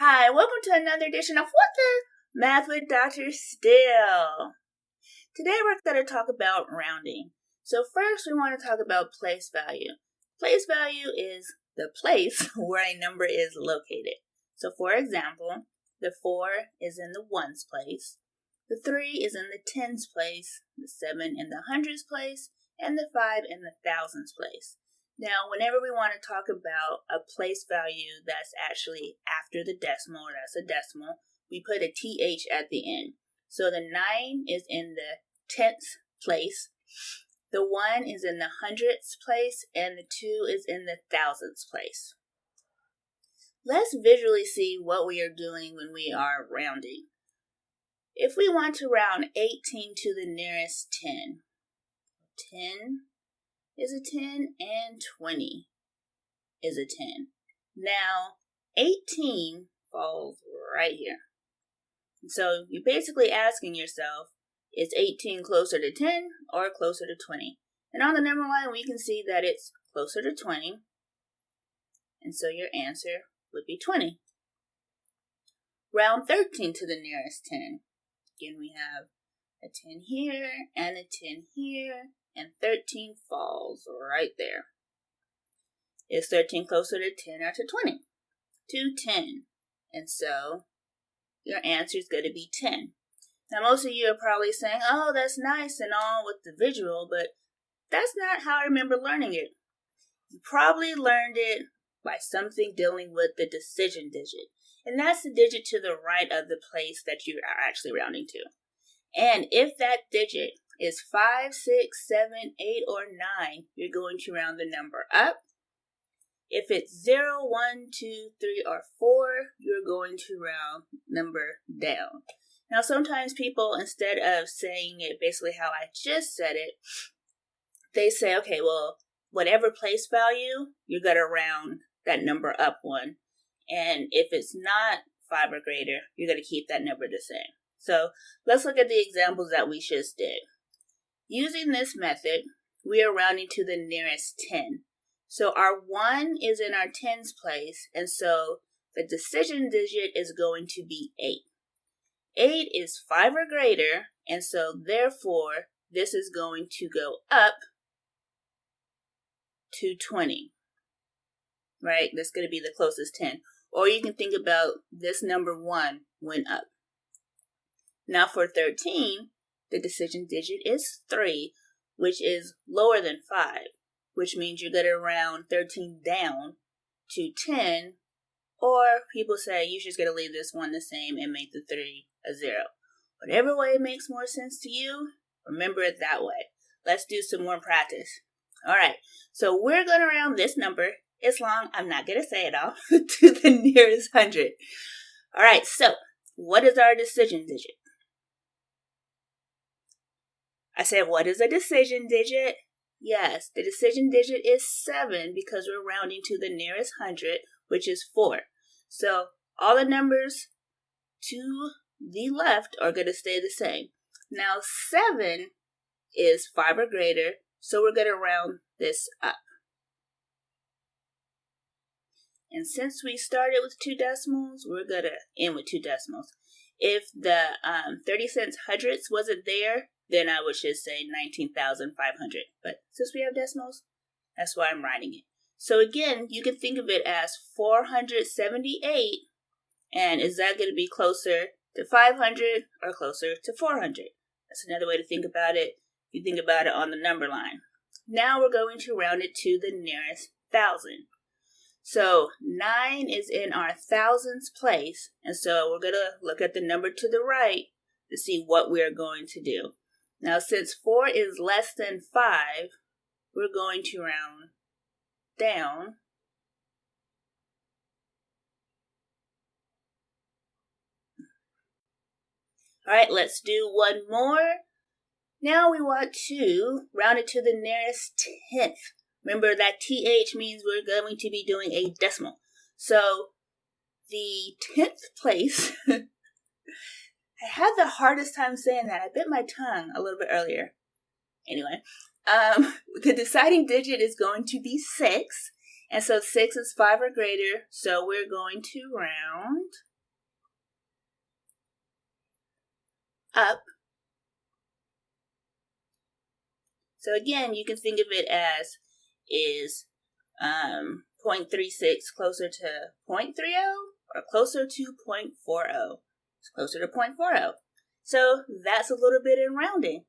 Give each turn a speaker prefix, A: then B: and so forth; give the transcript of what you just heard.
A: Hi, welcome to another edition of What the Math with Dr. Still. Today we're going to talk about rounding. So first we want to talk about place value. Place value is the place where a number is located. So for example, the 4 is in the ones place, the 3 is in the tens place, the 7 in the hundreds place, and the 5 in the thousands place. Now, whenever we want to talk about a place value that's actually after the decimal, or that's a decimal, we put a TH at the end. So the 9 is in the tenths place, the 1 is in the hundredths place, and the 2 is in the thousandths place. Let's visually see what we are doing when we are rounding. If we want to round 18 to the nearest 10, 10 is a 10 and 20 is a 10. Now, 18 falls right here. So you're basically asking yourself, is 18 closer to 10 or closer to 20? And on the number line, we can see that it's closer to 20. And so your answer would be 20. Round 13 to the nearest 10. Again, we have a 10 here and a 10 here. And 13 falls right there. Is 13 closer to 10 or to 20? To 10. And so your answer is going to be 10. Now most of you are probably saying, oh, that's nice and all with the visual, but that's not how I remember learning it. You probably learned it by something dealing with the decision digit. And that's the digit to the right of the place that you are actually rounding to. And if that digit is 5, 6, 7, 8, or 9, you're going to round the number up. If it's 0, 1, 2, 3, or 4, you're going to round number down. Now, sometimes people, instead of saying it basically how I just said it, they say, okay, well, whatever place value, you're going to round that number up one. And if it's not 5 or greater, you're going to keep that number the same. So let's look at the examples that we just did. Using this method, we are rounding to the nearest 10. So our 1 is in our tens place, and so the decision digit is going to be 8. 8 is 5 or greater, and so therefore this is going to go up to 20. Right? That's going to be the closest 10. Or you can think about this number 1 went up. Now for 13, the decision digit is 3, which is lower than 5, which means you're going to round 13 down to 10, or people say you're just going to leave this 1 the same and make the 3 a 0. Whatever way makes more sense to you, remember it that way. Let's do some more practice. All right, so we're going to round this number. It's long. I'm not going to say it all to the nearest 100. All right, so what is our decision digit? I said, what is a decision digit? Yes, the decision digit is 7 because we're rounding to the nearest 100, which is 4. So all the numbers to the left are going to stay the same. Now 7 is 5 or greater, so we're going to round this up. And since we started with 2 decimals, we're going to end with 2 decimals. If the 30 cents hundredths wasn't there, then I would just say 19,500. But since we have decimals, that's why I'm writing it. So again, you can think of it as 478. And is that going to be closer to 500 or closer to 400? That's another way to think about it. You think about it on the number line. Now we're going to round it to the nearest 1,000. So 9 is in our thousands place. And so we're going to look at the number to the right to see what we're going to do. Now, since 4 is less than 5, we're going to round down. All right, let's do one more. Now we want to round it to the nearest 10th. Remember that TH means we're going to be doing a decimal. So the 10th place, I had the hardest time saying that. I bit my tongue a little bit earlier. Anyway, the deciding digit is going to be 6. And so 6 is 5 or greater, so we're going to round up. So again, you can think of it as is 0.36 closer to 0.30 or closer to 0.40? It's closer to 0.40. So that's a little bit in rounding.